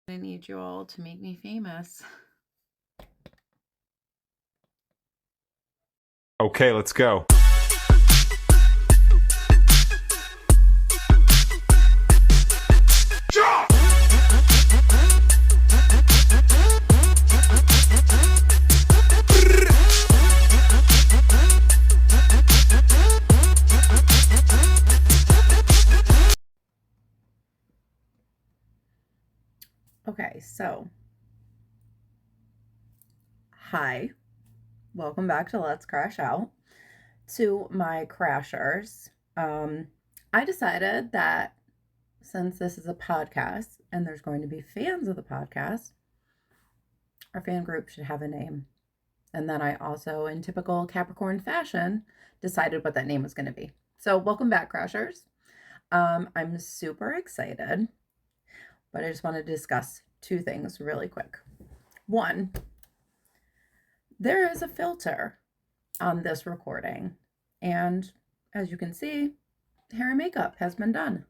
I need you all to make me famous. Okay, let's go. Okay, so hi, welcome back to Let's Crash Out. To my crashers, I decided that since this is a podcast and there's going to be fans of the podcast, our fan group should have a name. And then I also, in typical Capricorn fashion, decided what that name was going to be. So welcome back, crashers. I'm super excited, but I just want to discuss two things really quick. One, there is a filter on this recording, and as you can see, hair and makeup has been done.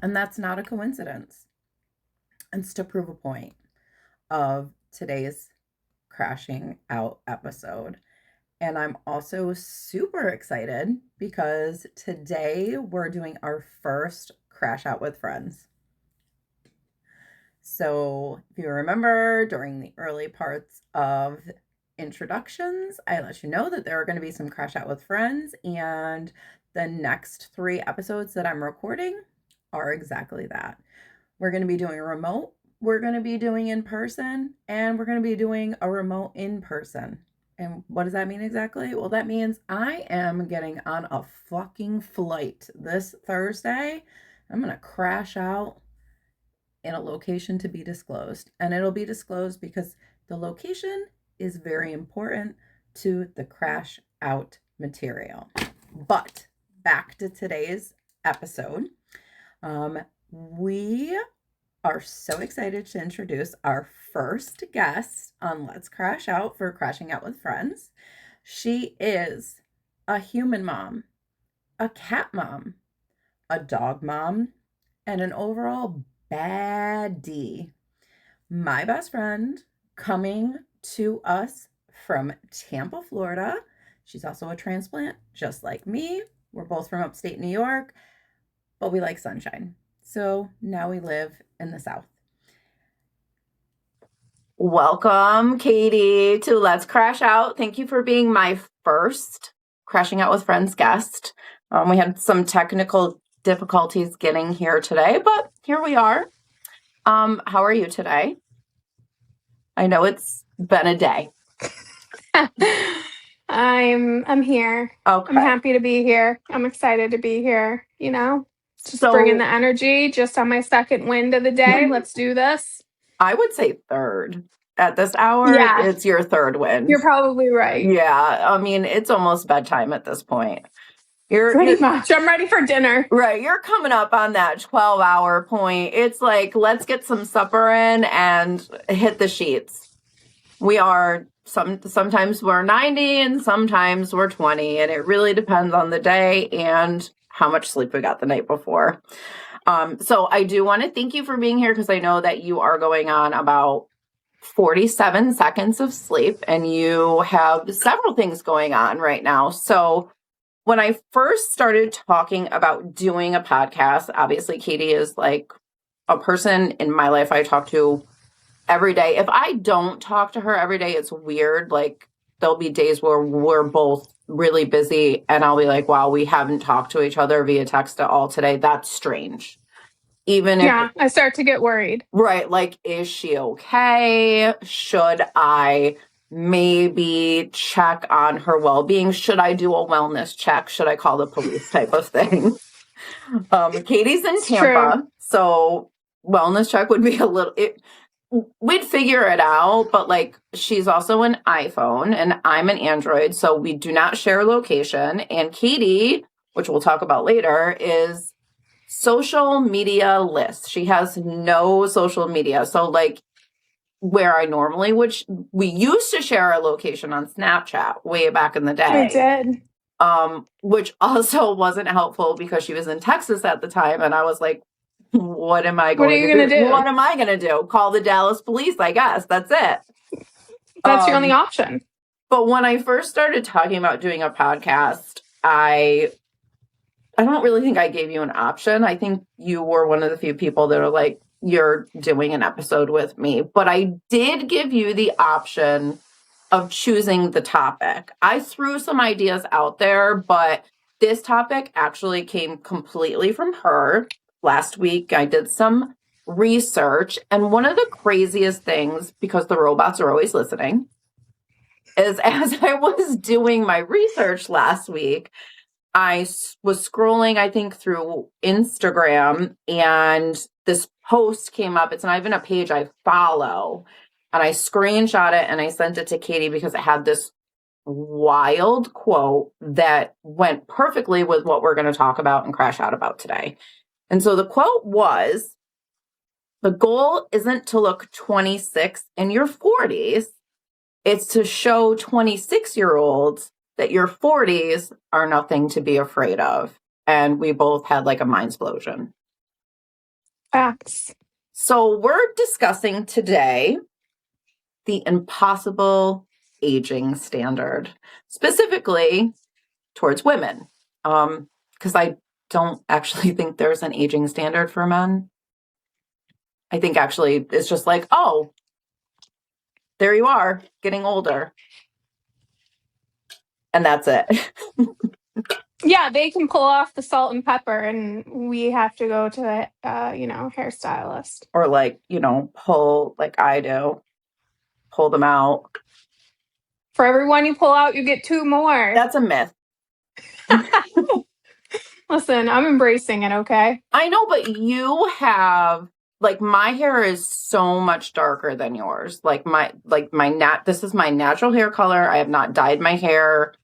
And that's not a coincidence. It's to prove a point of today's Crashing Out episode. And I'm also super excited because today we're doing our first Crash Out with Friends. So if you remember, during the early parts of introductions, I let you know that there are going to be some Crash Out with Friends, and the next 3 episodes that I'm recording are exactly that. We're going to be doing a remote, we're going to be doing in person, and we're going to be doing a remote in person. And what does that mean exactly? Well, that means I am getting on a fucking flight this Thursday. I'm going to crash out in a location to be disclosed. And it'll be disclosed because the location is very important to the crash out material. But back to today's episode. We are so excited to introduce our first guest on Let's Crash Out for Crashing Out with Friends. She is a human mom, a cat mom, a dog mom, and an overall baddie. My best friend, coming to us from Tampa, Florida. She's also a transplant, just like me. We're both from upstate New York, but we like sunshine. So now we live in the South. Welcome, Katie, to Let's Crash Out. Thank you for being my first Crashing Out with Friends guest. We had some technical difficulties getting here today, but here we are. How are you today? I know it's been a day. I'm here. Okay. I'm happy to be here. I'm excited to be here, Just bringing the energy just on my second wind of the day. Let's do this. I would say third. At this hour, Yeah. It's your third wind. You're probably right. Yeah. I mean, it's almost bedtime at this point. Pretty much. I'm ready for dinner. Right. You're coming up on that 12-hour point. It's like, let's get some supper in and hit the sheets. We are, sometimes we're 90 and sometimes we're 20. And it really depends on the day and how much sleep we got the night before. So I do want to thank you for being here because I know that you are going on about 47 seconds of sleep and you have several things going on right now. So when I first started talking about doing a podcast, obviously Katie is like a person in my life I talk to every day. If I don't talk to her every day, it's weird. Like there'll be days where we're both really busy and I'll be like, wow, we haven't talked to each other via text at all today. That's strange. Yeah, I start to get worried. Right. Like, is she okay? Should I maybe check on her well-being? Should I do a wellness check? Should I call the police type of thing? Katie's in Tampa, so wellness check would be we'd figure it out, but like she's also an iPhone and I'm an Android, so we do not share location. And Katie, which we'll talk about later, is social media list. She has no social media. So like where I normally we used to share our location on Snapchat way back in the day. We did. Which also wasn't helpful because she was in Texas at the time. And I was like, What am I What are going you to gonna do? do? What am I going to do? Call the Dallas police, I guess. That's it. That's your only option. But when I first started talking about doing a podcast, I don't really think I gave you an option. I think you were one of the few people that are like, you're doing an episode with me. But I did give you the option of choosing the topic. I threw some ideas out there, but this topic actually came completely from her. Last week, I did some research. And one of the craziest things, because the robots are always listening, is as I was doing my research last week, I was scrolling, I think, through Instagram, and this post came up. It's not even a page I follow. And I screenshot it and I sent it to Katie because it had this wild quote that went perfectly with what we're going to talk about and crash out about today. And so the quote was, the goal isn't to look 26 in your 40s. It's to show 26-year-olds that your 40s are nothing to be afraid of. And we both had like a mind explosion. Facts. So we're discussing today the impossible aging standard, specifically towards women. Because I don't actually think there's an aging standard for men. I think actually it's just like, oh, there you are, getting older. And that's it. Yeah, they can pull off the salt and pepper, and we have to go to the, hairstylist. Or like, pull like I do, pull them out. For every one you pull out, you get two more. That's a myth. Listen, I'm embracing it, okay? I know, but you have, like, my hair is so much darker than yours. This is my natural hair color. I have not dyed my hair,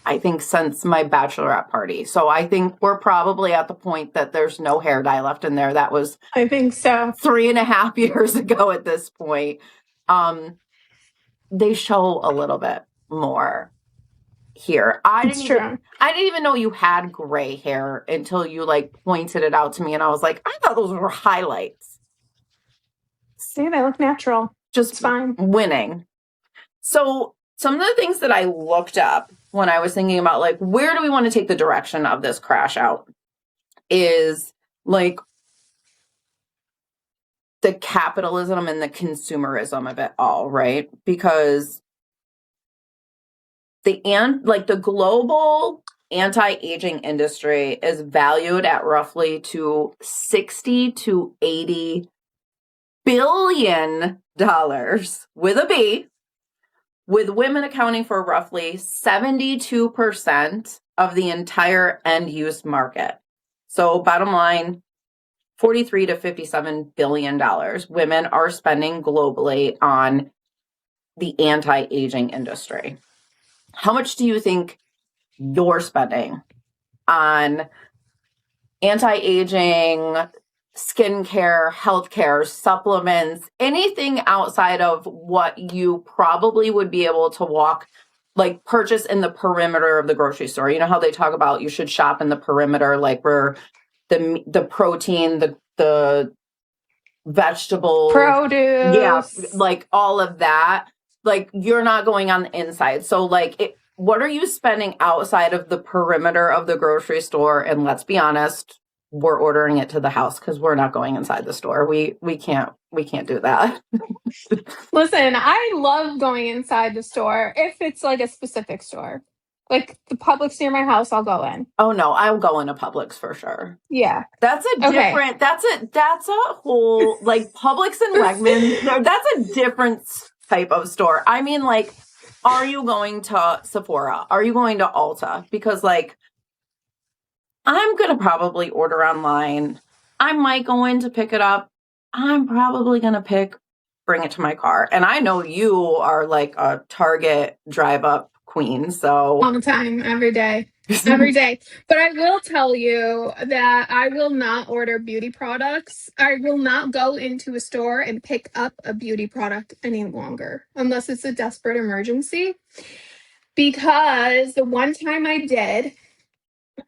I think, since my bachelorette party. So I think we're probably at the point that there's no hair dye left in there. That was, I think so, 3.5 years ago at this point. They show a little bit more here. I didn't even know you had gray hair until you like pointed it out to me, and I was like, I thought those were highlights. See, they look natural. Just it's fine. Winning. So some of the things that I looked up when I was thinking about like, where do we want to take the direction of this crash out is like the capitalism and the consumerism of it all, right? Because the global anti-aging industry is valued at roughly to 60 to 80 billion dollars with a B, with women accounting for roughly 72% of the entire end use market. So bottom line, 43 to 57 billion dollars women are spending globally on the anti-aging industry. How much do you think you're spending on anti-aging, skincare, healthcare, supplements, anything outside of what you probably would be able to purchase in the perimeter of the grocery store? You know how they talk about you should shop in the perimeter, like where the protein, the vegetable produce, yeah, like all of that. Like you're not going on the inside. So like what are you spending outside of the perimeter of the grocery store? And let's be honest, we're ordering it to the house because we're not going inside the store. We can't do that. Listen, I love going inside the store if it's like a specific store. Like the Publix near my house, I'll go in. Oh no, I'll go into Publix for sure. Yeah. That's a different, that's a whole, like Publix and Wegmans, that's a different type of store. I mean, like, are you going to Sephora? Are you going to Ulta? Because like, I'm going to probably order online. I might go in to pick it up. I'm probably going to bring it to my car. And I know you are like a Target drive up queen. So all the time, every day. Every day. But I will tell you that I will not order beauty products. I will not go into a store and pick up a beauty product any longer unless it's a desperate emergency. Because the one time I did,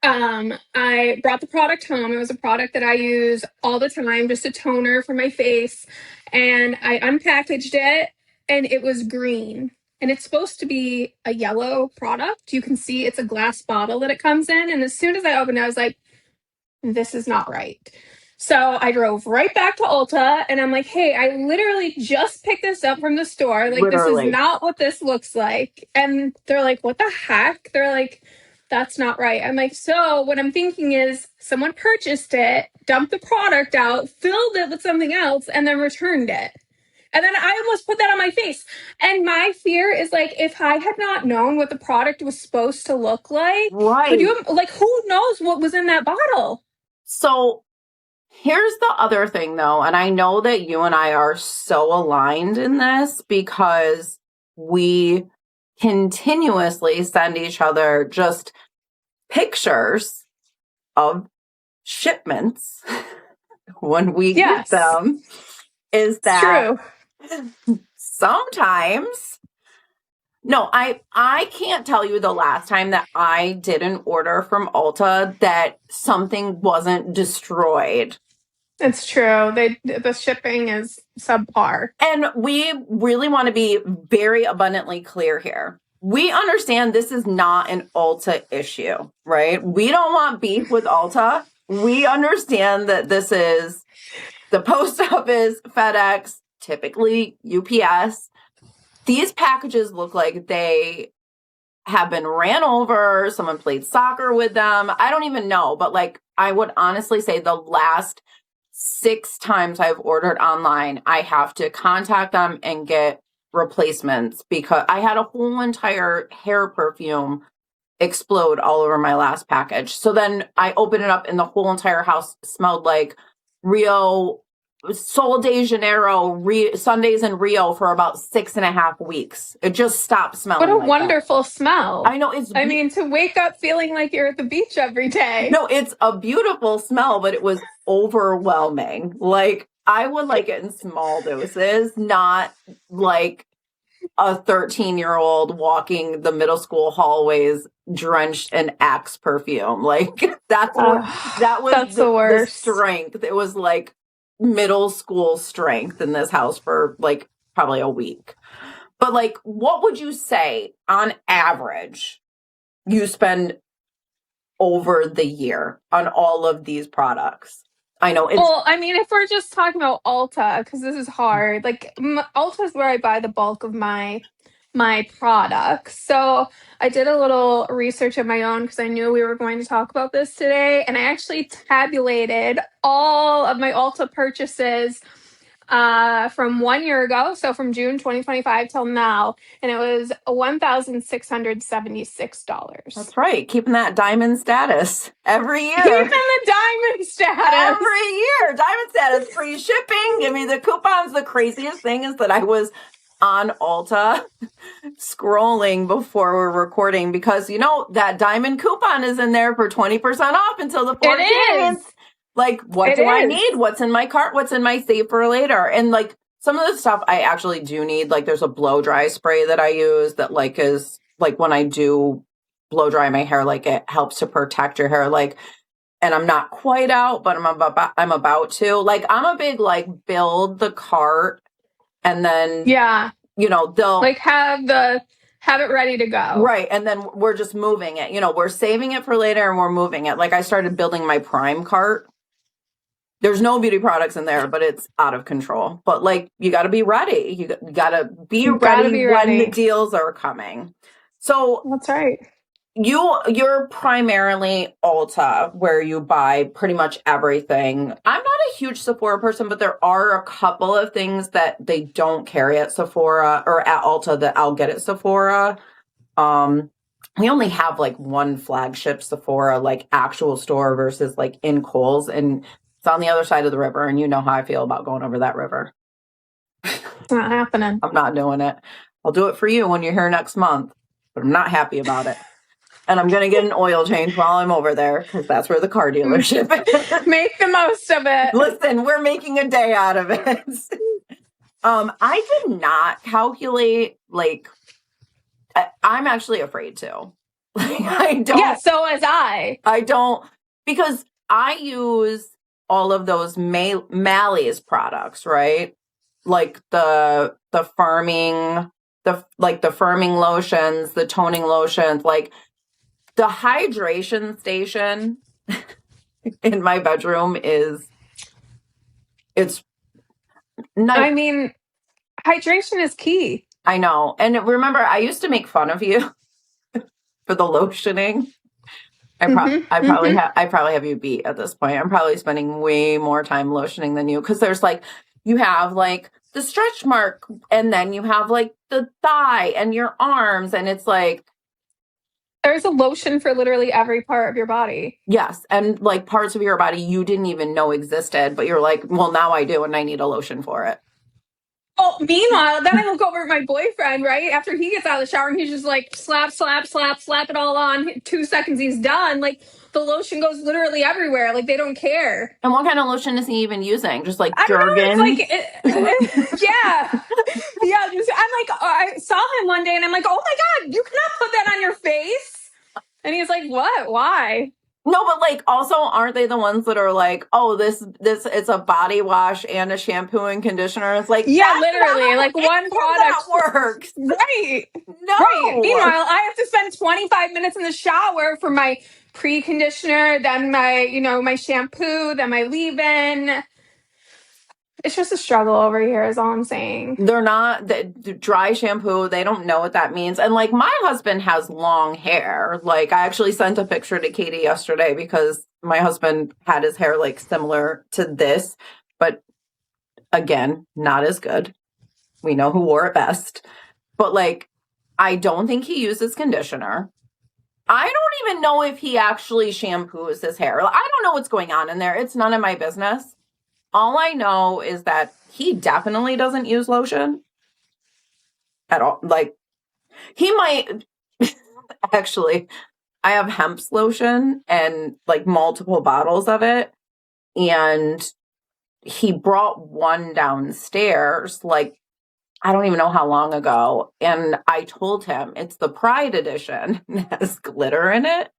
I brought the product home. It was a product that I use all the time, just a toner for my face. And I unpackaged it and it was green. And it's supposed to be a yellow product. You can see it's a glass bottle that it comes in. And as soon as I opened it, I was like, this is not right. So I drove right back to Ulta and I'm like, hey, I literally just picked this up from the store. Like, this is Literally. not what this looks like. And they're like, what the heck? They're like, that's not right. I'm like, so what I'm thinking is someone purchased it, dumped the product out, filled it with something else, and then returned it. And then I almost put that on my face. And my fear is like, if I had not known what the product was supposed to look like, could Right. you, like, who knows what was in that bottle? So here's the other thing, though, and I know that you and I are so aligned in this because we continuously send each other just pictures of shipments when we get them. Is that sometimes... No, I can't tell you the last time that I did an order from Ulta that something wasn't destroyed. It's true. The shipping is subpar. And we really want to be very abundantly clear here. We understand this is not an Ulta issue, right? We don't want beef with Ulta. We understand that this is the post office, FedEx, typically UPS. These packages look like they have been ran over. Someone played soccer with them. I don't even know. But like, I would honestly say the last 6 times I've ordered online, I have to contact them and get replacements because I had a whole entire hair perfume explode all over my last package. So then I opened it up and the whole entire house smelled like Rio, Sol de Janeiro, Sundays in Rio for about 6.5 weeks. It just stopped smelling. What a like wonderful smell. I know. I mean, to wake up feeling like you're at the beach every day. No, it's a beautiful smell, but it was overwhelming. Like, I would like it in small doses, not like a 13-year-old walking the middle school hallways drenched in Axe perfume. Like, that was the strength. It was like middle school strength in this house for like probably a week. But like, what would you say on average you spend over the year on all of these products? I know. Well, I mean, if we're just talking about Ulta, because this is hard, like Ulta is where I buy the bulk of my products. So I did a little research of my own because I knew we were going to talk about this today. And I actually tabulated all of my Ulta purchases from 1 year ago. So from June 2025 till now. And it was $1,676. That's right. Keeping that diamond status every year. Keeping the diamond status. Every year. Diamond status, free shipping. Give me the coupons. The craziest thing is that I was on Ulta scrolling before we're recording because, you know, that diamond coupon is in there for 20% off until the 14th. It is. Like, what do I need? What's in my cart? What's in my save for later? And like, some of the stuff I actually do need, like there's a blow dry spray that I use that like is like when I do blow dry my hair, like it helps to protect your hair. Like, and I'm not quite out, but I'm about to. Like, I'm a big like build the cart and then you know, they'll like have it ready to go. Right. And then we're just moving it. You know, we're saving it for later and we're moving it. Like I started building my prime cart. There's no beauty products in there, but it's out of control. But like, you got to be ready. You got to be ready when the deals are coming. So that's right. You're primarily Ulta, where you buy pretty much everything. I'm not a huge Sephora person, but there are a couple of things that they don't carry at Sephora or at Ulta that I'll get at Sephora. We only have like one flagship Sephora, like actual store versus like in Kohl's, and it's on the other side of the river, and you know how I feel about going over that river. It's not happening. I'm not doing it. I'll do it for you when you're here next month, but I'm not happy about it. And I'm going to get an oil change while I'm over there because that's where the car dealership is. Make the most of it. Listen, we're making a day out of it. I did not calculate, like, I'm actually afraid to. I don't. Yeah, so as I. I don't, because I use all of those Mally's products, right? Like the firming, the firming lotions, the toning lotions, like the hydration station in my bedroom it's nice. I mean, hydration is key. I know. And remember, I used to make fun of you for the lotioning. I probably have you beat at this point. I'm probably spending way more time lotioning than you, because there's like, you have like the stretch mark, and then you have like the thigh and your arms, and it's like, There's a lotion for literally every part of your body. yes, and like parts of your body you didn't even know existed, but you're like, well, now I do, and I need a lotion for it. Oh, meanwhile, then I look over at my boyfriend, right? After he gets out of the shower, and he's just like, slap, slap, slap, slap it all on. 2 seconds, he's done. Like, the lotion goes literally everywhere. Like, they don't care. And what kind of lotion is he even using? Just like I don't know. Jergens? It's like, yeah. Yeah. I'm like, I saw him one day, and I'm like, oh my God, you cannot put that on your face. And he's like, what? Why? No, but like, also, aren't they the ones that are like, oh, this it's a body wash and a shampoo and conditioner? It's like, yeah, literally, like one product that works. Right. No. Right. Meanwhile, I have to spend 25 minutes in the shower for my pre-conditioner, then my shampoo, then my leave-in. It's just a struggle over here, is all I'm saying. They're not the dry shampoo. They don't know what that means. And like, my husband has long hair. Like, I actually sent a picture to Katie yesterday because my husband had his hair like similar to this, but again, not as good. We know who wore it best. But like, I don't think he uses conditioner. I don't even know if he actually shampoos his hair. I don't know what's going on in there. It's none of my business. All I know is that he definitely doesn't use lotion at all. Like, he might actually, I have hemp's lotion and like multiple bottles of it. And he brought one downstairs, like, I don't even know how long ago. And I told him it's the Pride edition. It has glitter in it.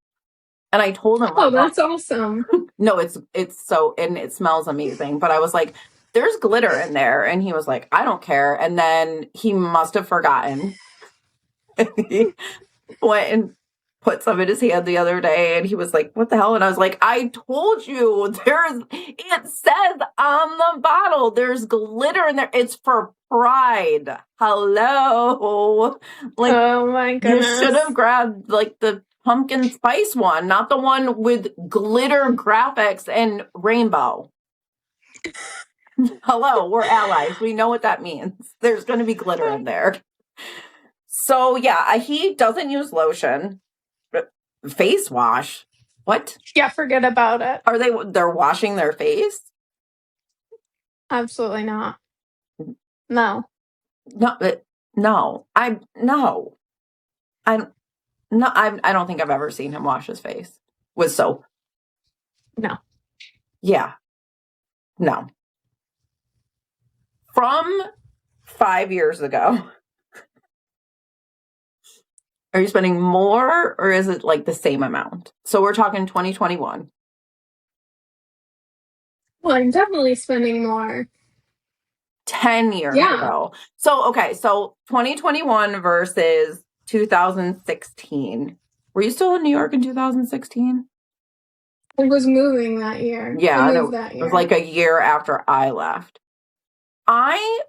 And I told him, oh, that's awesome. No, it's so, and it smells amazing. But I was like, there's glitter in there. And he was like, I don't care. And then he must have forgotten. He went and put some in his hand the other day, and he was like, what the hell? And I was like, I told you, it says on the bottle, there's glitter in there. It's for Pride. Hello. Like, oh my goodness. You should have grabbed like the pumpkin spice one, not the one with glitter graphics and rainbow. Hello, we're allies. We know what that means. There's going to be glitter in there. So yeah, he doesn't use lotion. Face wash. What? Yeah, forget about it. They're washing their face? Absolutely not. No. No. I don't think I've ever seen him wash his face with soap. No. Yeah. No. From 5 years ago, are you spending more, or is it like the same amount? So we're talking 2021. Well, I'm definitely spending more. 10 years ago. So, okay. So 2021 versus 2016. Were you still in New York in 2016? I was moving that year. Yeah, I moved that year. It was like a year after I left. I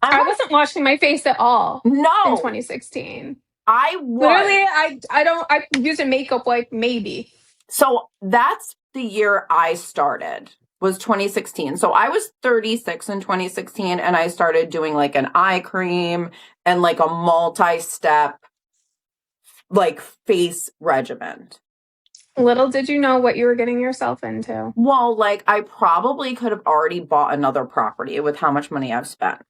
wasn't washing my face at all. No. In 2016. I was. Literally, I used a makeup wipe maybe. So that's the year I started, was 2016. So I was 36 in 2016, and I started doing like an eye cream and like a multi-step like face regimen. Little did you know what you were getting yourself into. Well, like, I probably could have already bought another property with how much money I've spent.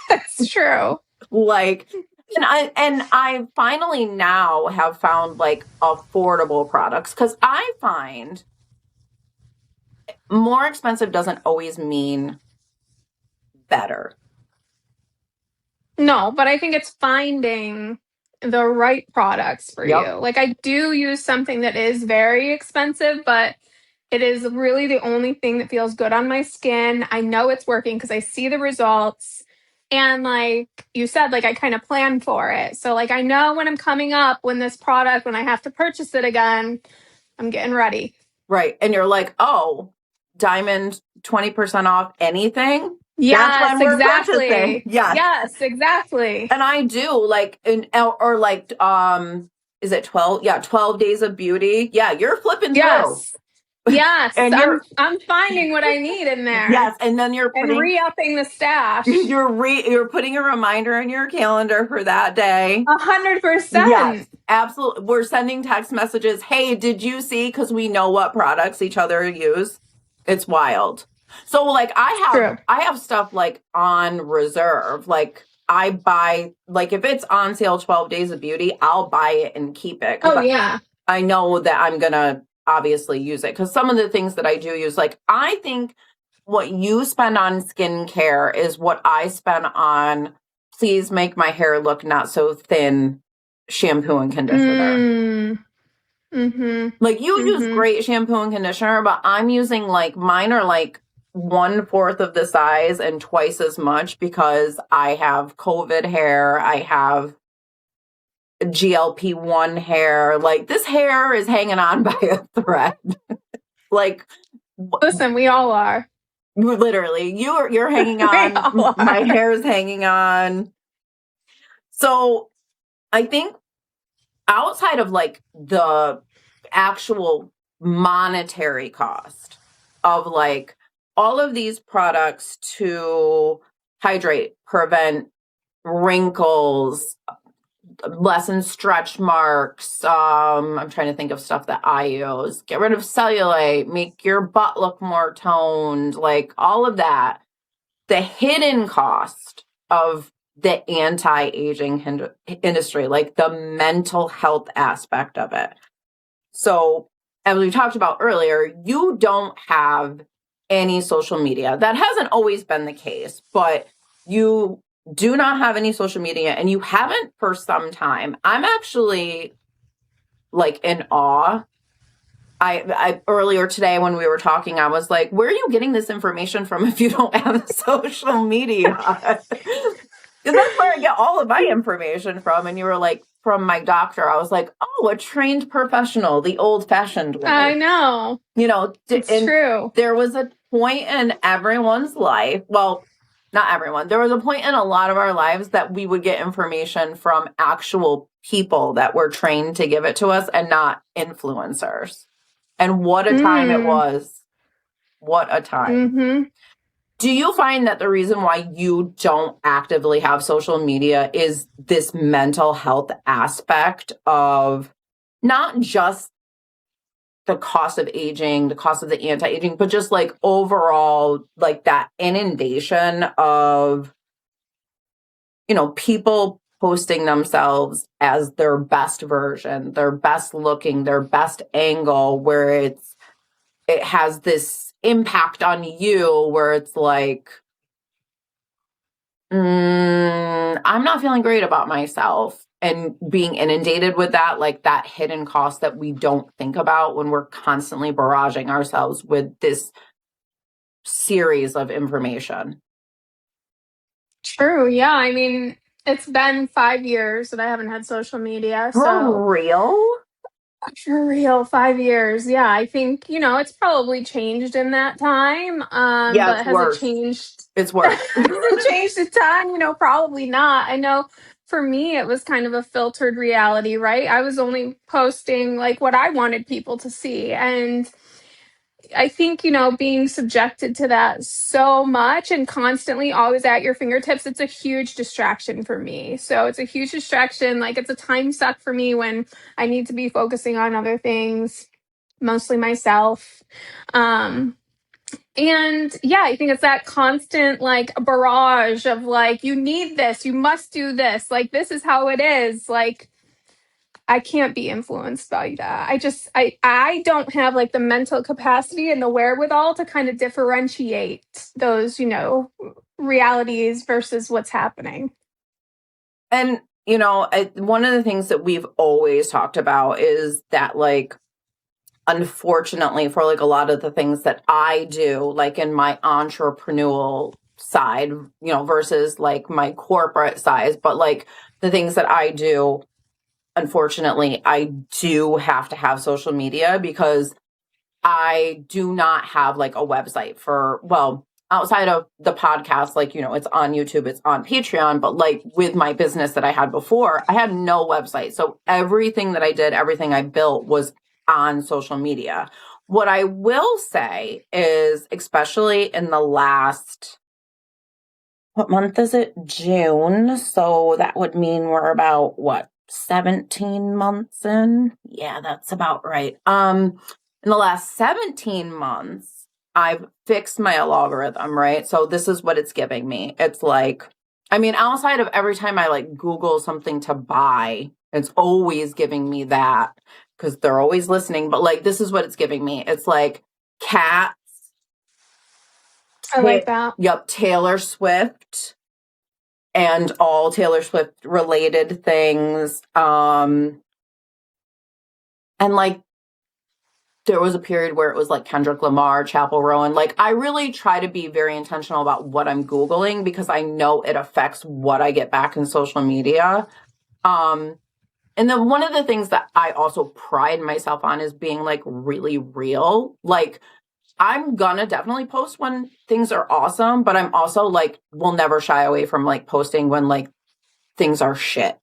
That's true. Like, and I finally now have found like affordable products, because I find more expensive doesn't always mean better. No, but I think it's finding the right products for Yep. you. Like, I do use something that is very expensive, but it is really the only thing that feels good on my skin. I know it's working because I see the results. And like you said, like I kind of plan for it. So like I know when I'm coming up when this product, when I have to purchase it again, I'm getting ready. Right. And you're like, oh, Diamond 20% off anything? That's Yes, when we're purchasing. exactly. Yes. Yes, exactly. And I do like or like is it 12? Yeah, 12 days of beauty. Yeah, you're flipping through. Yes. Yes. And I'm finding what I need in there. yes, and then you're And putting re-upping the stash. you're putting a reminder in your calendar for that day. 100%. Yes, absolutely. We're sending text messages. Hey, did you see? Because we know what products each other use. It's wild. So like I have stuff like on reserve. Like I buy, like if it's on sale 12 days of beauty, I'll buy it and keep it. Oh yeah. I know that I'm gonna obviously use it because some of the things that I do use, like I think what you spend on skincare is what I spend on please make my hair look not so thin shampoo and conditioner. Mm-hmm. Like you use great shampoo and conditioner, but I'm using like mine are like 1/4 of the size and twice as much because I have COVID hair. I have GLP-1 hair. Like this hair is hanging on by a thread. Like listen, we all are. Literally, you're hanging on. My hair is hanging on. So I think outside of like the actual monetary cost of like all of these products to hydrate, prevent wrinkles, lessen stretch marks. I'm trying to think of stuff that I use. Get rid of cellulite, make your butt look more toned, like all of that. The hidden cost of the anti-aging industry, like the mental health aspect of it. So, as we talked about earlier, you don't have any social media. That hasn't always been the case, but you do not have any social media and you haven't for some time. I'm actually like in awe. I earlier today when we were talking, I was like, where are you getting this information from if you don't have social media? Because that's where I get all of my information from. And you were like, from my doctor. I was like, oh, a trained professional, the old-fashioned way. I know. You know, it's true. There was a point in everyone's life. Well, not everyone. There was a point in a lot of our lives that we would get information from actual people that were trained to give it to us and not influencers. And what a time it was. What a time. Do you find that the reason why you don't actively have social media is this mental health aspect of not just the cost of aging, the cost of the anti-aging, but just like overall, like that inundation of, you know, people posting themselves as their best version, their best looking, their best angle, where it has this impact on you where it's like, I'm not feeling great about myself, and being inundated with that, like that hidden cost that we don't think about when we're constantly barraging ourselves with this series of information. True. Yeah. I mean, it's been 5 years that I haven't had social media. For real? For real, 5 years. Yeah, I think, you know, it's probably changed in that time. Yeah, but it's has worse. it changed? It's worse. Has it changed the time? You know, probably not. I know for me, it was kind of a filtered reality, right? I was only posting like what I wanted people to see. And I think, you know, being subjected to that so much and constantly always at your fingertips, it's a huge distraction for me. So it's a huge distraction. Like it's a time suck for me when I need to be focusing on other things, mostly myself. And yeah, I think it's that constant like barrage of like, you need this, you must do this. Like, this is how it is. Like, I can't be influenced by that. I don't have like the mental capacity and the wherewithal to kind of differentiate those, you know, realities versus what's happening. And one of the things that we've always talked about is that, like, unfortunately, for like a lot of the things that I do, like in my entrepreneurial side, versus like my corporate side, but like the things that I do, unfortunately, I do have to have social media because I do not have like a website outside of the podcast, like, it's on YouTube, it's on Patreon, but like with my business that I had before, I had no website. So everything that I did, everything I built was on social media. What I will say is, especially in the last, what month is it? June. So that would mean we're about 17 months in? Yeah, that's about right. In the last 17 months, I've fixed my algorithm, right? So this is what it's giving me. It's like, outside of every time I like Google something to buy, it's always giving me that because they're always listening. But like, this is what it's giving me. It's like cats. I like that. Yep. Taylor Swift and all Taylor Swift related things. And like, there was a period where it was like Kendrick Lamar, Chappell Rowan. Like, I really try to be very intentional about what I'm Googling because I know it affects what I get back in social media. And then one of the things that I also pride myself on is being like really real. Like, I'm gonna definitely post when things are awesome, but I'm also like, will never shy away from like posting when like things are shit.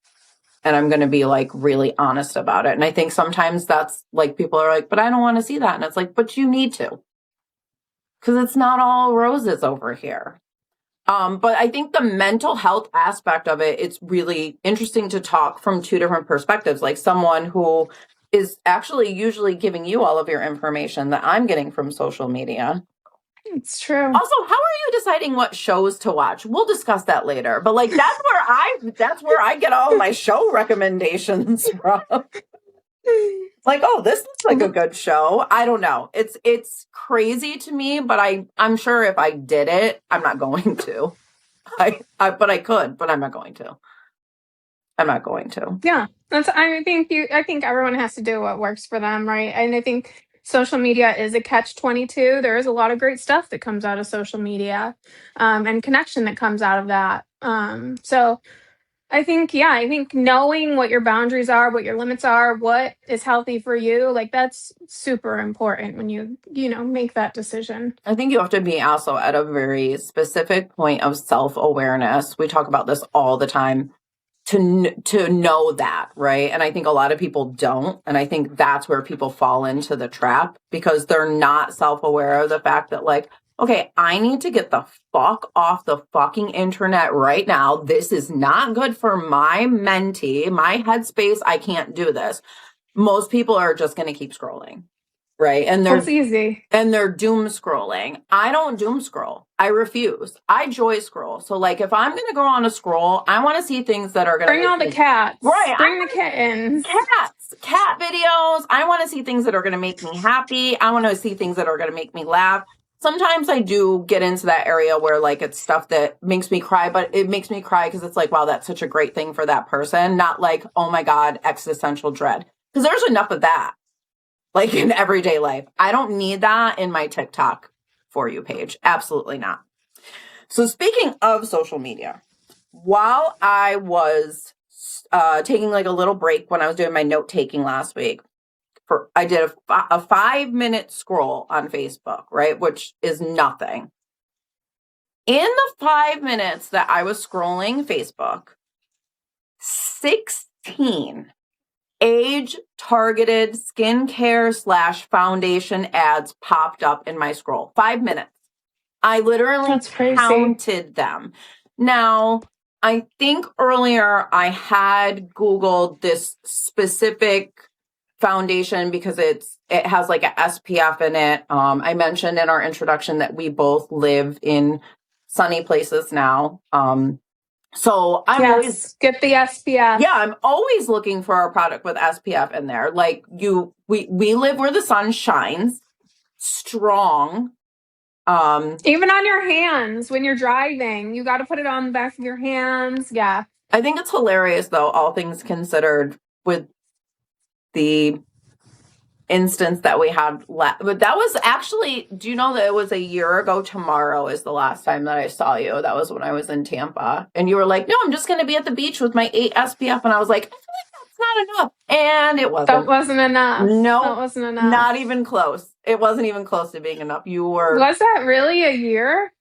And I'm going to be like really honest about it. And I think sometimes that's like, people are like, but I don't want to see that. And it's like, but you need to, because it's not all roses over here. But I think the mental health aspect of it, it's really interesting to talk from two different perspectives. Like someone who is actually usually giving you all of your information that I'm getting from social media. It's true. Also, how are you deciding what shows to watch? We'll discuss that later. But like that's where I get all my show recommendations from. Like, oh, this looks like a good show. I don't know. It's crazy to me, but I'm sure if I did it, I'm not going to. But I could, but I'm not going to. I'm not going to. Yeah. I think everyone has to do what works for them, right? And I think social media is a catch-22. There is a lot of great stuff that comes out of social media, and connection that comes out of that. So I think knowing what your boundaries are, what your limits are, what is healthy for you, like that's super important when you make that decision. I think you have to be also at a very specific point of self-awareness. We talk about this all the time. To know that, right? And I think a lot of people don't. And I think that's where people fall into the trap because they're not self-aware of the fact that like, okay, I need to get the fuck off the fucking internet right now. This is not good for my mentee, my headspace. I can't do this. Most people are just going to keep scrolling. Right. And That's easy. And they're doom scrolling. I don't doom scroll. I refuse. I joy scroll. So like if I'm going to go on a scroll, I want to see things that are going to bring all the cats. Right. Bring the kittens. Cat videos. I want to see things that are going to make me happy. I want to see things that are going to make me laugh. Sometimes I do get into that area where like it's stuff that makes me cry, but it makes me cry because it's like, wow, that's such a great thing for that person. Not like, oh my God, existential dread. Because there's enough of that. Like in everyday life. I don't need that in my TikTok For You page. Absolutely not. So speaking of social media, while I was taking like a little break when I was doing my note taking last week, I did a 5-minute scroll on Facebook, right? Which is nothing. In the 5 minutes that I was scrolling Facebook, 16 age-targeted skincare / foundation ads popped up in my scroll. 5 minutes. I literally counted them. Now, I think earlier I had Googled this specific foundation because it has like a SPF in it. I mentioned in our introduction that we both live in sunny places now. So I'm always get the SPF. Yeah, I'm always looking for a product with SPF in there. Like we live where the sun shines, strong. Even on your hands when you're driving, you got to put it on the back of your hands. Yeah, I think it's hilarious, though, all things considered, with the instance that we had but that was actually, do you know that it was a year ago tomorrow is the last time that I saw you? That was when I was in Tampa, and you were like, no, I'm just going to be at the beach with my 8 SPF, and I was like, I feel like that's not enough, and it wasn't. That wasn't enough. No, that wasn't enough. Not even close. It wasn't even close to being enough. You were. Was that really a year?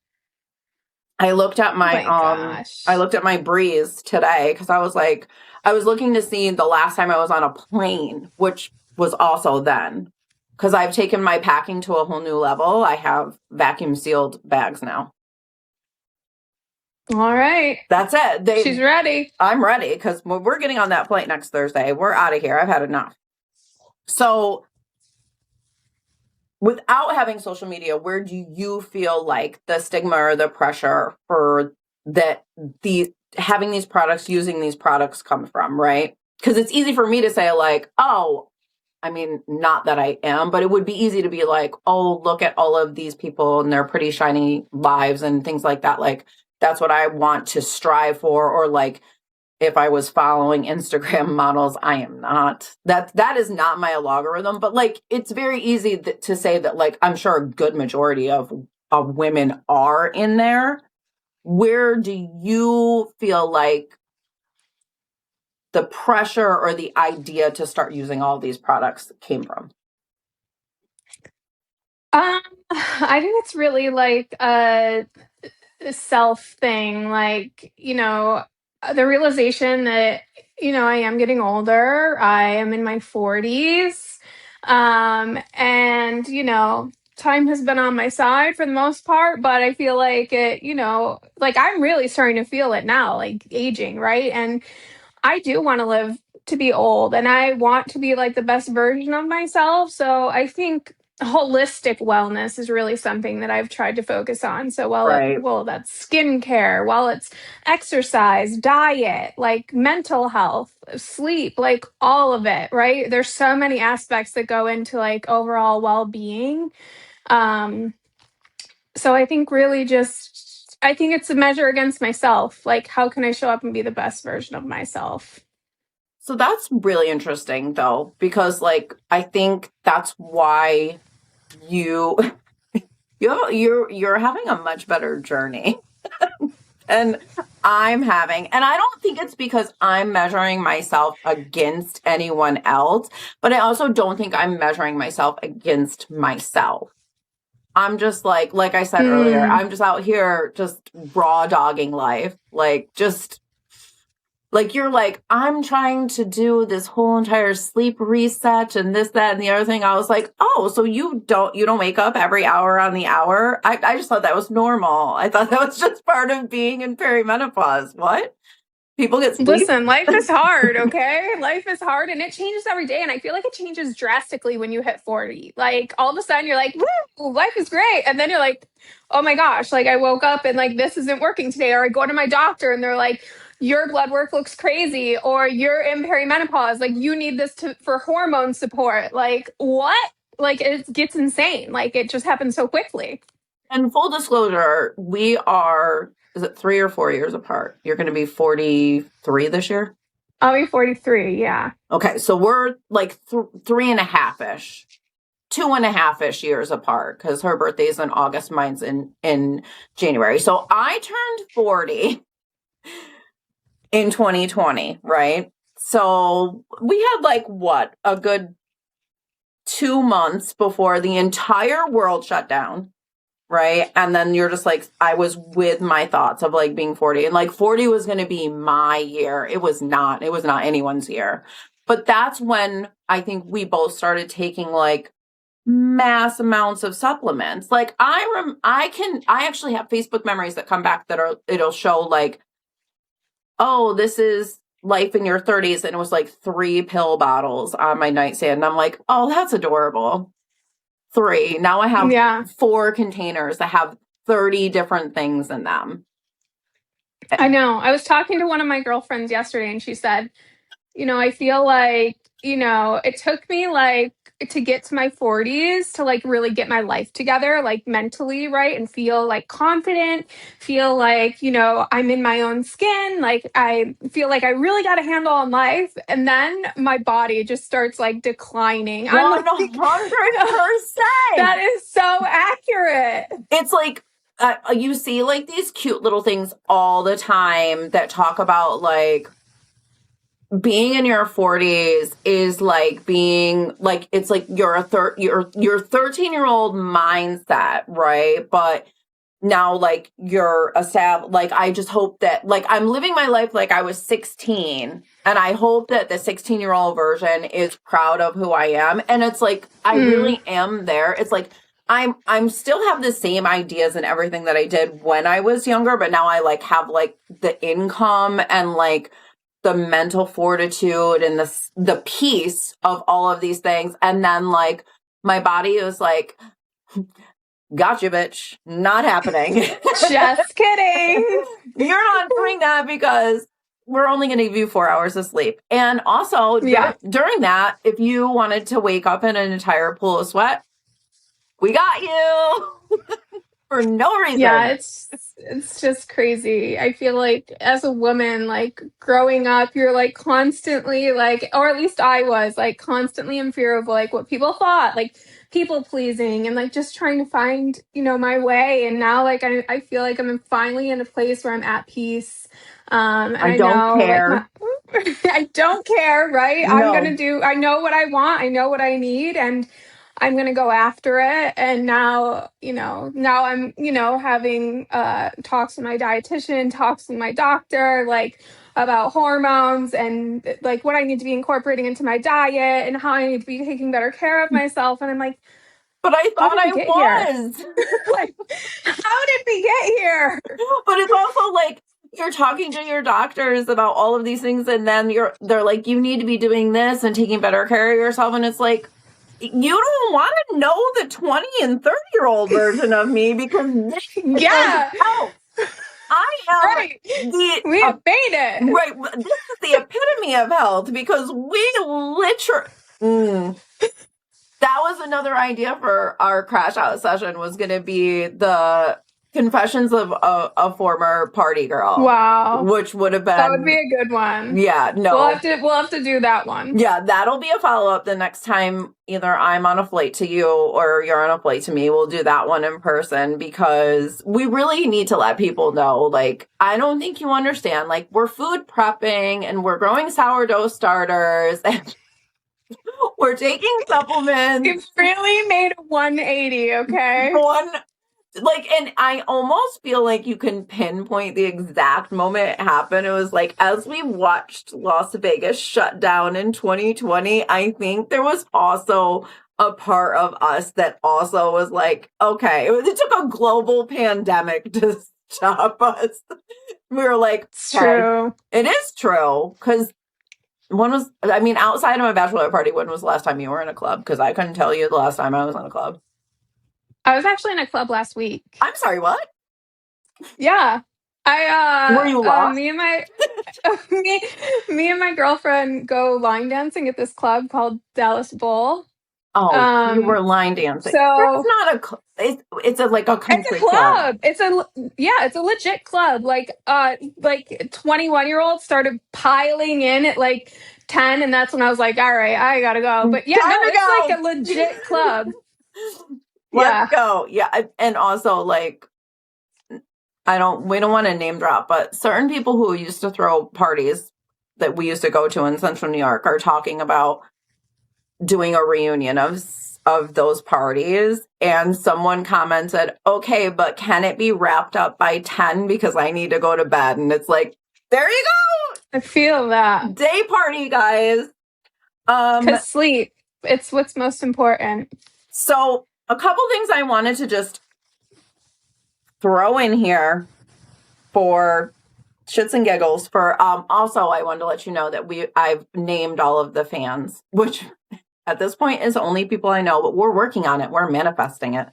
I looked at my gosh. I looked at my Breeze today because I was like, I was looking to see the last time I was on a plane, which was also then, because I've taken my packing to a whole new level. I have vacuum sealed bags now. All right. That's it. She's ready. I'm ready, because we're getting on that flight next Thursday. We're out of here. I've had enough. So without having social media, where do you feel like the stigma or the pressure for having these products, using these products come from, right? Because it's easy for me to say like, oh, I mean, not that I am, but it would be easy to be like, oh, look at all of these people and their pretty shiny lives and things like that. Like, that's what I want to strive for. Or like, if I was following Instagram models, I am not. That is not my algorithm. But like, it's very easy to say that, like, I'm sure a good majority of women are in there. Where do you feel like the pressure or the idea to start using all these products came from? I think it's really like a self thing, like, the realization that, I am getting older. I am in my 40s. And, time has been on my side for the most part, but I feel like it, like I'm really starting to feel it now, like aging, right? And I do want to live to be old, and I want to be like the best version of myself. So I think holistic wellness is really something that I've tried to focus on. So that's skincare, while it's exercise, diet, like mental health, sleep, like all of it, right? There's so many aspects that go into like overall well-being. So I think really I think it's a measure against myself. Like, how can I show up and be the best version of myself? So that's really interesting, though, because like I think that's why you're having a much better journey and I'm having. And I don't think it's because I'm measuring myself against anyone else, but I also don't think I'm measuring myself against myself. I'm just like I said earlier, I'm just out here just raw dogging life. Like, just like, you're like, I'm trying to do this whole entire sleep reset and this, that, and the other thing. I was like, oh, so you don't wake up every hour on the hour? I just thought that was normal. I thought that was just part of being in perimenopause. What? People get sleep? Listen, life is hard, okay? Life is hard, and it changes every day. And I feel like it changes drastically when you hit 40. Like, all of a sudden you're like, woo, life is great. And then you're like, oh my gosh, like I woke up and like this isn't working today. Or I go to my doctor and they're like, your blood work looks crazy, or you're in perimenopause. Like, you need this for hormone support. Like, what? Like, it gets insane. Like, it just happens so quickly. And full disclosure, we are, is it 3 or 4 years apart? You're going to be 43 this year? I'll be 43, yeah. Okay, so we're like 3.5-ish, 2.5-ish years apart, because her birthday's in August, mine's in January. So I turned 40 in 2020, right? So we had like what, a good 2 months before the entire world shut down, right? And then you're just like, I was with my thoughts of like being 40, and like 40 was going to be my year. It was not anyone's year. But that's when I think we both started taking like mass amounts of supplements. Like, I actually have Facebook memories that come back that it'll show like, oh, this is life in your 30s. And it was like 3 pill bottles on my nightstand. And I'm like, oh, that's adorable. 3. Now I have 4 containers that have 30 different things in them. I know. I was talking to one of my girlfriends yesterday, and she said, I feel like, it took me like to get to my 40s to like really get my life together, like mentally, right? And feel like confident, feel like, you know, I'm in my own skin. Like I feel like I really got a handle on life. And then my body just starts like declining. I'm like, 100%. that is so accurate. It's like, you see like these cute little things all the time that talk about like being in your 40s is like being like, it's like you're a your 13-year-old mindset, right? But now like you're like I just hope that like I'm living my life like I was 16, and I hope that the 16-year-old version is proud of who I am. And it's like I really am there. It's like I'm still have the same ideas and everything that I did when I was younger, but now I like have like the income and like the mental fortitude and the peace of all of these things. And then like my body is like, gotcha, bitch, not happening. Just kidding. You're not doing that because we're only going to give you 4 hours of sleep. And also during that, if you wanted to wake up in an entire pool of sweat, we got you. For no reason. Yeah, it's just crazy. I feel like as a woman, like growing up, you're like constantly like, or at least I was like constantly in fear of like what people thought, like people pleasing and like just trying to find, you know, my way. And now like I feel like I'm finally in a place where I'm at peace. And I don't know care. like I don't care, right? No. I know what I want, I know what I need, and I'm going to go after it. And now, now I'm, having talks with my dietitian, talks with my doctor, like about hormones and like what I need to be incorporating into my diet and how I need to be taking better care of myself. And I'm like, but I thought I was. Like, how did we get here? But it's also like you're talking to your doctors about all of these things, and then they're like, you need to be doing this and taking better care of yourself. And it's like, you don't want to know the 20 and 30-year-old version of me because this is health. I am right. We have made it. Right. This is the epitome of health because we literally. That was another idea for our crash out session, was going to be the confessions of a former party girl. Wow. Which would have been... That would be a good one. Yeah, no. We'll have to do that one. Yeah, that'll be a follow-up the next time either I'm on a flight to you or you're on a flight to me. We'll do that one in person because we really need to let people know, like, I don't think you understand. Like, we're food prepping and we're growing sourdough starters and... We're taking supplements. You've really made a 180, okay? And I almost feel like you can pinpoint the exact moment it happened. It was like, as we watched Las Vegas shut down in 2020, I think there was also a part of us that also was like, okay, it took a global pandemic to stop us. We were like, it's true. It is true. Because outside of my bachelorette party, when was the last time you were in a club? Because I couldn't tell you the last time I was in a club. I was actually in a club last week. I'm sorry, what? Yeah. Were you lost? Me and my girlfriend go line dancing at this club called Dallas Bowl. Oh, you were line dancing. So that's not it's a country club. It's a legit club. Like 21-year-olds started piling in at like 10, and that's when I was like, all right, I gotta go. But yeah, it's like a legit club. Let's go. Yeah. And also like, we don't want to name drop, but certain people who used to throw parties that we used to go to in Central New York are talking about doing a reunion of those parties. And someone commented, okay, but can it be wrapped up by 10 because I need to go to bed? And it's like, there you go. I feel that. Day party, guys. Because sleep, it's what's most important. So a couple things I wanted to just throw in here for shits and giggles. For also, I wanted to let you know that I've named all of the fans, which at this point is only people I know, but we're working on it. We're manifesting it.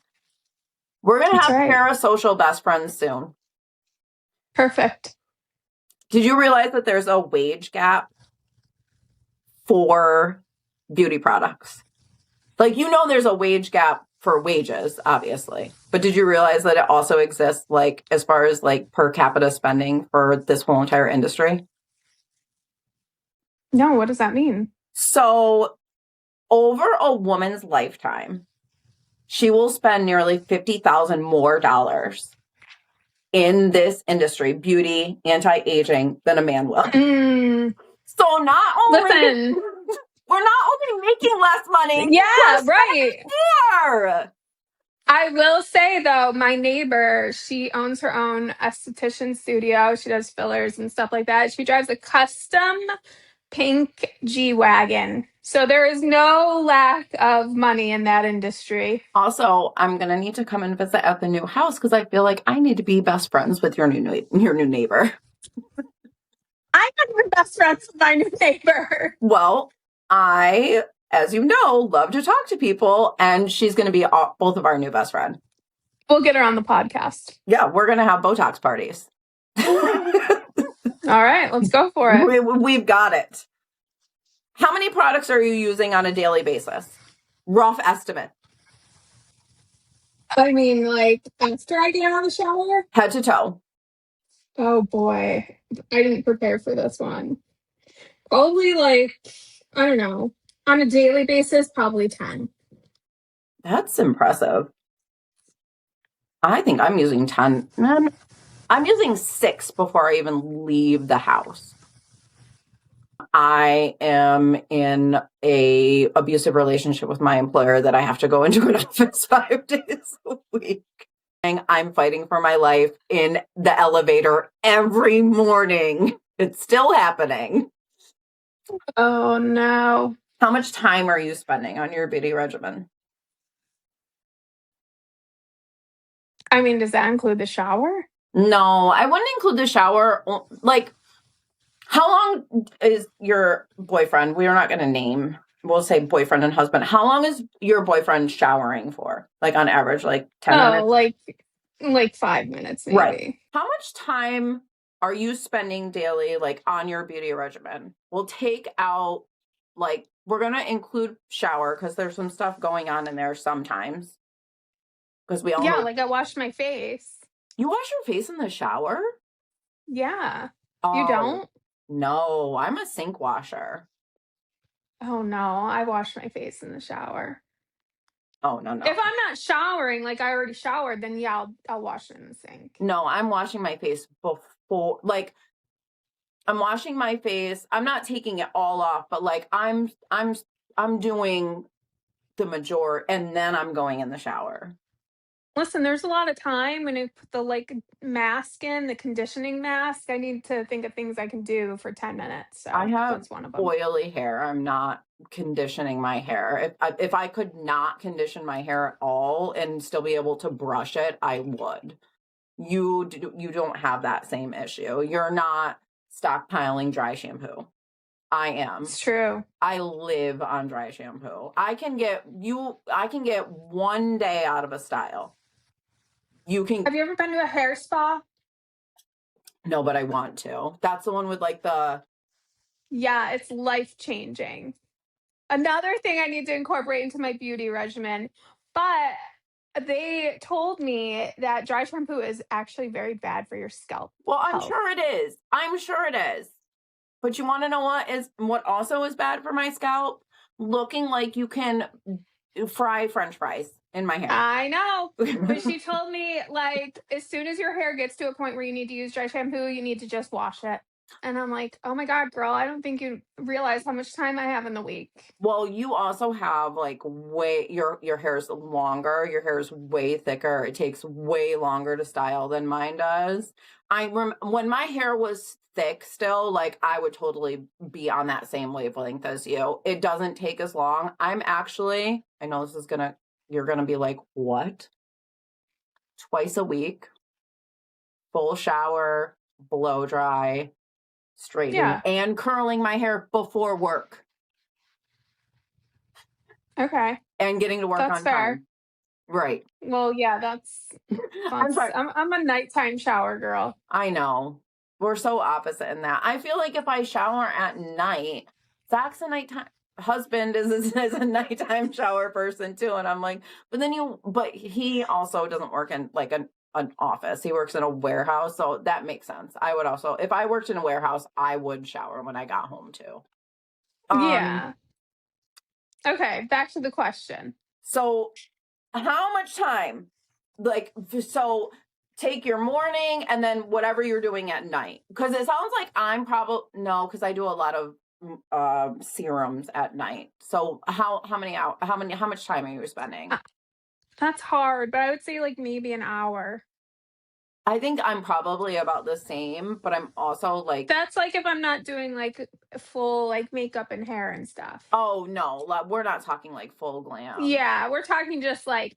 We're going to have parasocial best friends soon. Perfect. Did you realize that there's a wage gap for beauty products? Like, there's a wage gap for wages, obviously. But did you realize that it also exists, like, as far as, like, per capita spending for this whole entire industry? No, what does that mean? So, over a woman's lifetime, she will spend nearly $50,000 more dollars in this industry, beauty, anti-aging, than a man will. So not only Listen, we're not only making less money, yeah, we're right. more. I will say though, my neighbor, she owns her own esthetician studio. She does fillers and stuff like that. She drives a custom pink G-Wagon. So there is no lack of money in that industry. Also, I'm going to need to come and visit at the new house because I feel like I need to be best friends with your new neighbor. I am the best friends with my new neighbor. Well, I, as you know, love to talk to people, and she's going to be both of our new best friend. We'll get her on the podcast. Yeah, we're going to have Botox parties. All right, let's go for it. We've got it. How many products are you using on a daily basis? Rough estimate. I mean, like, after I get out of the shower? Head to toe. Oh boy, I didn't prepare for this one. Probably like, I don't know, on a daily basis, probably 10. That's impressive. I think I'm using 10. I'm using 6 before I even leave the house. I am in a abusive relationship with my employer that I have to go into an office 5 days a week. And I'm fighting for my life in the elevator every morning. It's still happening. Oh no. How much time are you spending on your beauty regimen? I mean, does that include the shower? No, I wouldn't include the shower. Like, how long is your boyfriend? We are not going to name. We'll say boyfriend and husband. How long is your boyfriend showering for? Like, on average, like 10 minutes? Like 5 minutes, maybe. Right. How much time are you spending daily, like, on your beauty regimen? We'll take out, like, we're going to include shower because there's some stuff going on in there sometimes. Because we all like I wash my face. You wash your face in the shower? Yeah. Oh, you don't? No, I'm a sink washer. Oh no, I wash my face in the shower. Oh, no. If I'm not showering, like I already showered, then yeah, I'll wash it in the sink. No, I'm washing my face before, like, I'm washing my face. I'm not taking it all off, but like I'm doing the majority, and then I'm going in the shower. Listen, there's a lot of time when I put the like mask in, the conditioning mask. I need to think of things I can do for 10 minutes. So I have that's one of them. oily hair. I'm not conditioning my hair. If I could not condition my hair at all and still be able to brush it, I would. You don't have that same issue. You're not stockpiling dry shampoo. I am. It's true. I live on dry shampoo. I can get 1 day out of a style. Have you ever been to a hair spa? No, but I want to. That's the one with like the... Yeah, it's life-changing. Another thing I need to incorporate into my beauty regimen, but they told me that dry shampoo is actually very bad for your scalp. Well, I'm health. sure it is. I'm sure it is. But you want to know what also is bad for my scalp? Looking like you can fry French fries in my hair. I know. But she told me, like, as soon as your hair gets to a point where you need to use dry shampoo, you need to just wash it. And I'm like, oh my God, girl, I don't think you realize how much time I have in the week. Well, you also have like your hair's longer. Your hair's way thicker. It takes way longer to style than mine does. When my hair was thick still, like I would totally be on that same wavelength as you. It doesn't take as long. I know this is you're gonna be like, what? Twice a week, full shower, blow dry, straightening and curling my hair before work. Okay. And getting to work on fair. time. Right. Well, yeah, that's I'm a nighttime shower girl. I know. We're so opposite in that. I feel like if I shower at night, Zach's a nighttime. husband is a nighttime shower person too. And I'm like, but he also doesn't work in like an office. He works in a warehouse. So that makes sense. I would also, if I worked in a warehouse, I would shower when I got home too. Yeah. Okay, back to the question. So how much time? Like, so take your morning and then whatever you're doing at night. Because it sounds like I'm probably, no, because I do a lot of serums at night. So how much time are you spending? That's hard, but I would say like maybe an hour. I think I'm probably about the same, but I'm also like, That's like if I'm not doing like full like makeup and hair and stuff. oh no, we're not talking like full glam. Yeah, we're talking just like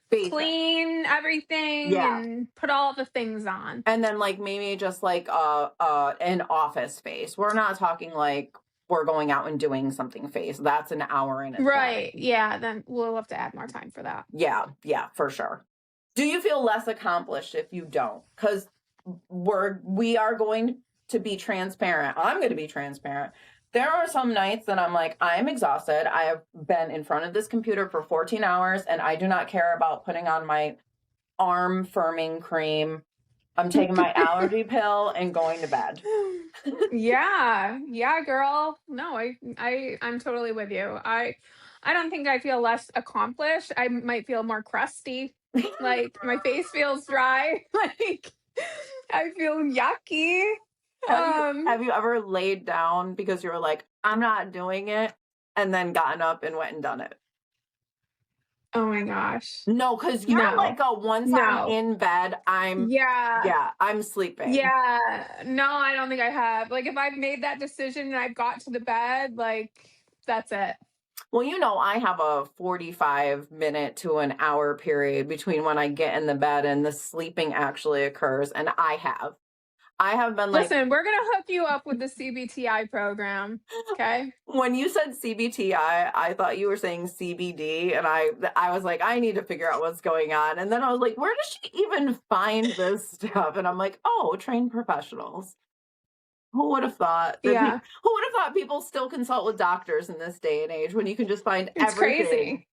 Basic. clean everything and put all the things on. And then like maybe just like an office space. We're not talking like we're going out and doing something face. That's an hour in itself. Right. Yeah, then we'll have to add more time for that. Yeah, for sure. Do you feel less accomplished if you don't? Because we are going to be transparent. I'm going to be transparent. There are some nights that I'm like, I'm exhausted. I have been in front of this computer for 14 hours and I do not care about putting on my arm firming cream. I'm taking my allergy pill and going to bed. Yeah, girl. No, I'm totally with you. I don't think I feel less accomplished. I might feel more crusty. Like my face feels dry. Like I feel yucky. Have you ever laid down because you were like, I'm not doing it, and then gotten up and went and done it? Oh my gosh. No, because you're like once I'm in bed, I'm sleeping. Yeah. No, I don't think I have. Like if I've made that decision and I've got to the bed, like that's it. Well, I have a 45-minute to an hour period between when I get in the bed and the sleeping actually occurs. And I have been like, listen, we're going to hook you up with the CBTI program. Okay. When you said CBTI, I thought you were saying CBD. And I was like, I need to figure out what's going on. And then I was like, where does she even find this stuff? And I'm like, oh, trained professionals. Who would have thought? Who would have thought people still consult with doctors in this day and age when you can just find everything? Crazy.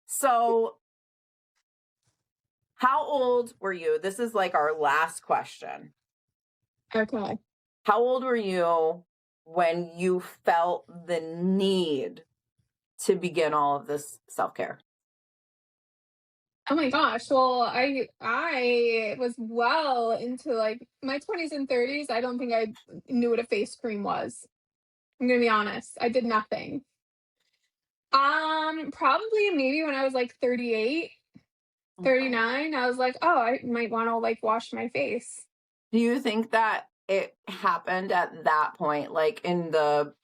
So, how old were you? This is like our last question. Okay. How old were you when you felt the need to begin all of this self-care? Oh my gosh. Well, I was well into like my 20s and 30s. I don't think I knew what a face cream was. I'm going to be honest. I did nothing. Probably maybe when I was like 38, 39, I was like, oh, I might want to like wash my face. Do you think that it happened at that point, like in the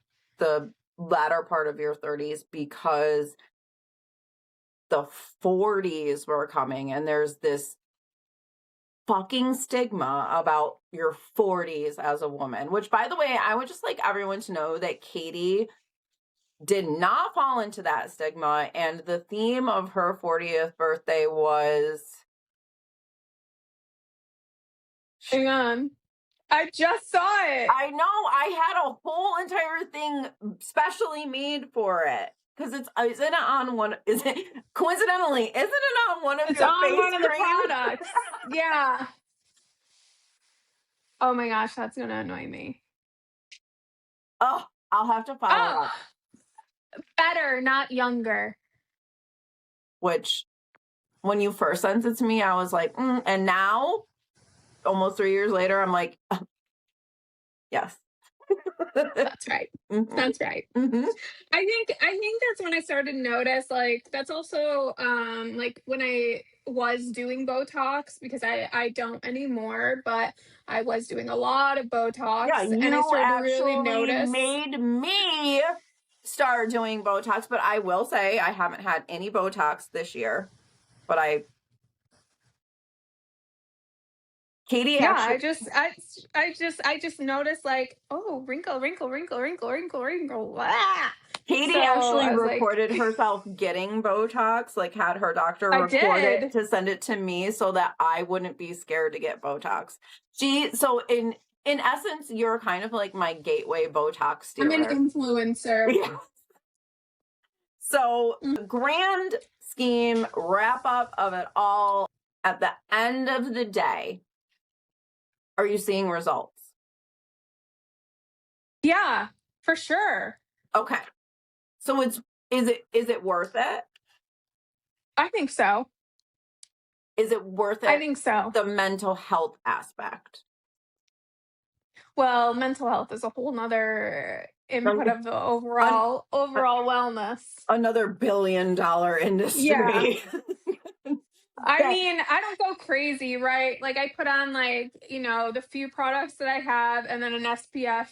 latter part of your 30s, because the 40s were coming and there's this fucking stigma about your 40s as a woman, which, by the way, I would just like everyone to know that Katie did not fall into that stigma. And the theme of her 40th birthday was... Hang on. I just saw it. I know. I had a whole entire thing specially made for it. Because isn't it on one? Is it coincidentally? Isn't it on one of it's your on face one of the creams? products? Yeah. Oh my gosh, that's gonna annoy me. Oh, I'll have to follow up. Better, not younger. Which, when you first sent it to me, I was like, and now, almost 3 years later, I'm like, yes. That's right. Mm-hmm. That's right. Mm-hmm. I think that's when I started to notice, like, that's also like when I was doing Botox, because I don't anymore, but I was doing a lot of Botox. Yeah, and I started to really notice. Made me start doing Botox, but I will say I haven't had any Botox this year, but Katie, yeah, actually, I just noticed, like, oh, wrinkle. Ah! Katie actually recorded herself getting Botox, like had her doctor record it to send it to me so that I wouldn't be scared to get Botox. So in essence, you're kind of like my gateway Botox dealer. I'm an influencer. Yeah. So the grand scheme wrap up of it all, at the end of the day, are you seeing results? Yeah, for sure. Okay. So is it worth it? I think so. Is it worth it? I think so. The mental health aspect. Well, mental health is a whole nother input of the overall wellness. Another $1 billion industry. Yeah. I mean, I don't go crazy, right? Like I put on like, the few products that I have and then an SPF,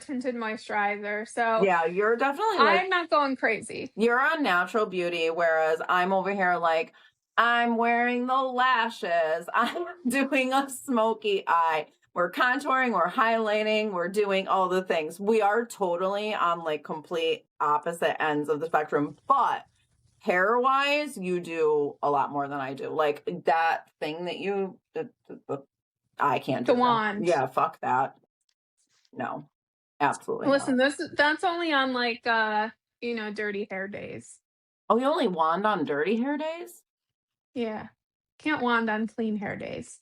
tinted moisturizer. So yeah, you're definitely I'm not going crazy. You're on natural beauty, whereas I'm over here like, I'm wearing the lashes. I'm doing a smoky eye. We're contouring, we're highlighting, we're doing all the things. We are totally on like complete opposite ends of the spectrum, but hair wise, you do a lot more than I do. Like that thing that I can't do. The wand. Yeah, fuck that. No, absolutely. Listen, that's only on like dirty hair days. Oh, you only wand on dirty hair days? Yeah. Can't wand on clean hair days.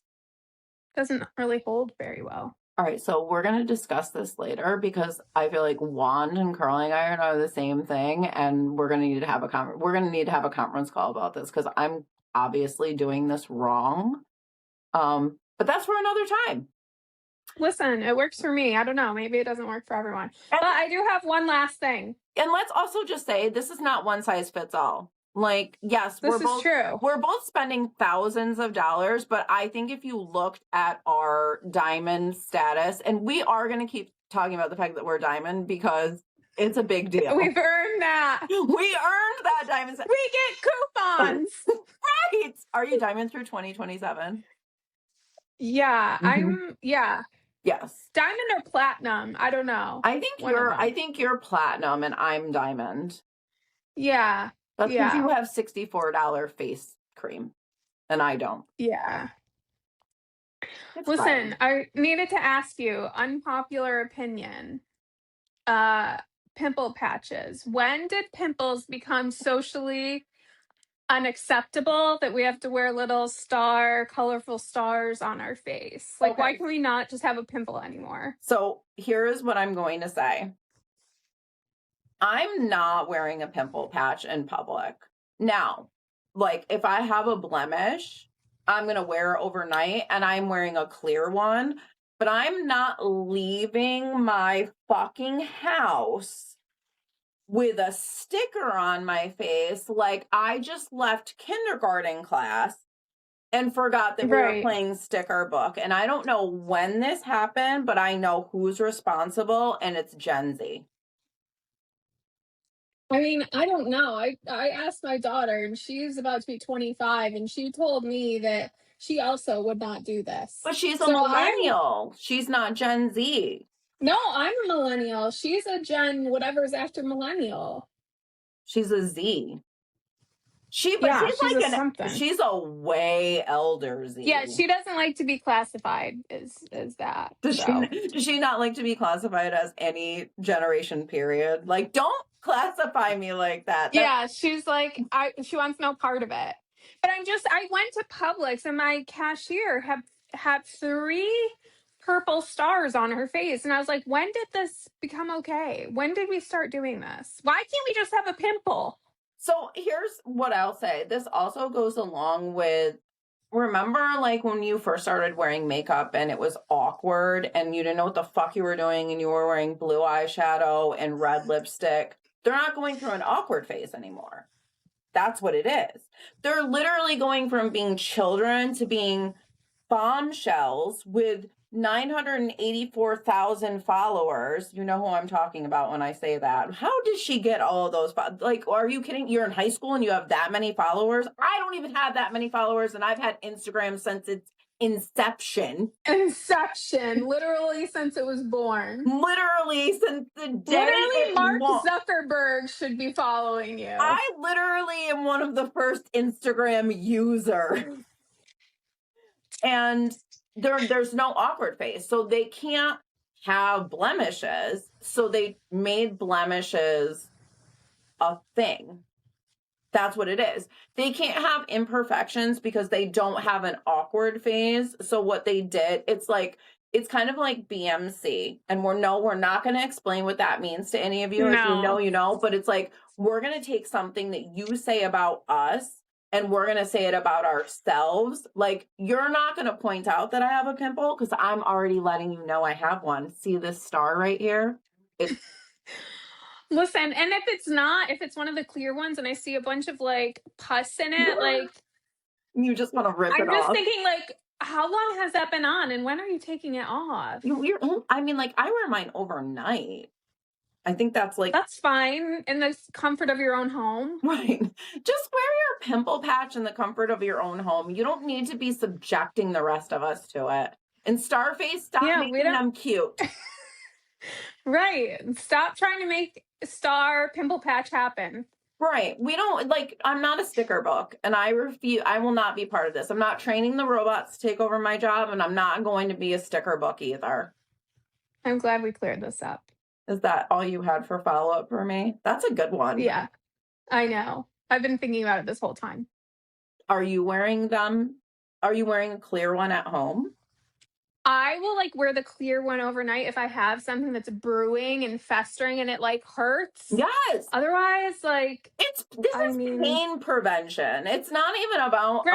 Doesn't really hold very well. All right, so we're going to discuss this later because I feel like wand and curling iron are the same thing, and we're going to need to have a conference call about this because I'm obviously doing this wrong. But that's for another time. Listen, it works for me. I don't know. Maybe it doesn't work for everyone. But I do have one last thing. And let's also just say this is not one size fits all. Like, yes, this is true. We're both spending thousands of dollars, but I think if you looked at our diamond status, and we are going to keep talking about the fact that we're diamond because it's a big deal. We've earned that. We earned that diamond status. We get coupons. Right. Are you diamond through 2027? Yeah, yeah. Yes. Diamond or platinum? I don't know. I think you're platinum and I'm diamond. Yeah. That's because you have $64 face cream and I don't. Yeah. Listen, I needed to ask you, unpopular opinion. Pimple patches. When did pimples become socially unacceptable that we have to wear little colorful stars on our face? Like, why can we not just have a pimple anymore? So here's what I'm going to say. I'm not wearing a pimple patch in public. Now, like if I have a blemish, I'm going to wear it overnight and I'm wearing a clear one, but I'm not leaving my fucking house with a sticker on my face like I just left kindergarten class and forgot that we were playing sticker book. And I don't know when this happened, but I know who's responsible, and it's Gen Z. I mean, I don't know. I asked my daughter, and she's about to be 25, and she told me that she also would not do this. But she's a millennial. She's not Gen Z. No, I'm a millennial. She's a Gen whatever's after millennial. She's a Z. She's a way elder Z. Yeah, she doesn't like to be classified as that. Does she not like to be classified as any generation period? Like, don't classify me like that. Yeah, she's like, she wants no part of it. But I went to Publix and my cashier had 3 purple stars on her face. And I was like, when did this become okay? When did we start doing this? Why can't we just have a pimple? So here's what I'll say. This also goes along with, remember like when you first started wearing makeup and it was awkward and you didn't know what the fuck you were doing and you were wearing blue eyeshadow and red lipstick? They're not going through an awkward phase anymore. That's what it is. They're literally going from being children to being bombshells with 984,000 followers. You know who I'm talking about when I say that. How did she get all of those? Like, are you kidding? You're in high school and you have that many followers? I don't even have that many followers, and I've had Instagram since its inception. Literally since it was born. Literally since the day. Literally, Mark Zuckerberg should be following you. I literally am one of the first Instagram users. And there's no awkward phase. So they can't have blemishes. So they made blemishes a thing. That's what it is. They can't have imperfections because they don't have an awkward phase. So what they did, it's kind of like BMC. And we're not going to explain what that means to any of you. If you know, you know, but it's like, we're going to take something that you say about us and we're going to say it about ourselves. Like, you're not going to point out that I have a pimple because I'm already letting you know I have one. See this star right here? Listen, and if it's one of the clear ones and I see a bunch of like pus in it, like, you just want to rip it off. I'm just thinking, like, how long has that been on and when are you taking it off? I mean, like, I wear mine overnight. I think that's fine in the comfort of your own home. Right. Just wear your pimple patch in the comfort of your own home. You don't need to be subjecting the rest of us to it. And Starface, stop making them cute. Right. Stop trying to make Star pimple patch happen. Right. We don't, like, I'm not a sticker book, and I will not be part of this. I'm not training the robots to take over my job, and I'm not going to be a sticker book either. I'm glad we cleared this up. Is that all you had for follow-up for me? That's a good one. Yeah, I know. I've been thinking about it this whole time. Are you wearing them? Are you wearing a clear one at home? I will like wear the clear one overnight if I have something that's brewing and festering and it like hurts. Yes. Otherwise, like, this is pain prevention. It's not even about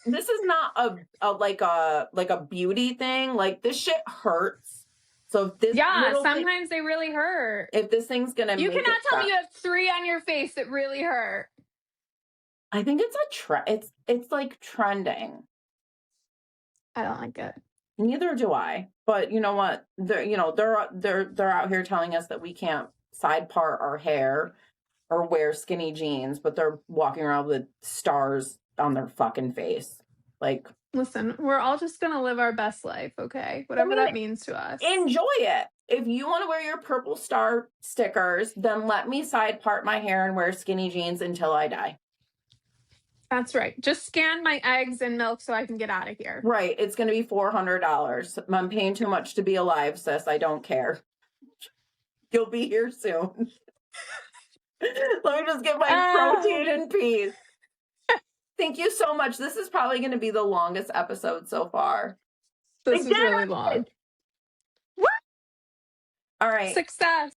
this is not a beauty thing. Like, this shit hurts. So if this sometimes they really hurt. If this thing's gonna, you cannot tell me you have 3 on your face that really hurt. I think it's a trend. It's like trending. I don't like it. Neither do I. But you know what? They're out here telling us that we can't side part our hair or wear skinny jeans, but they're walking around with stars on their fucking face. Like, listen, we're all just gonna live our best life, okay? Whatever that means to us. Enjoy it. If you want to wear your purple star stickers, then let me side part my hair and wear skinny jeans until I die. That's right. Just scan my eggs and milk so I can get out of here. Right. It's going to be $400. I'm paying too much to be alive, sis. I don't care. You'll be here soon. Let me just get my protein in peace. Thank you so much. This is probably going to be the longest episode so far. This is really long. All right. Success.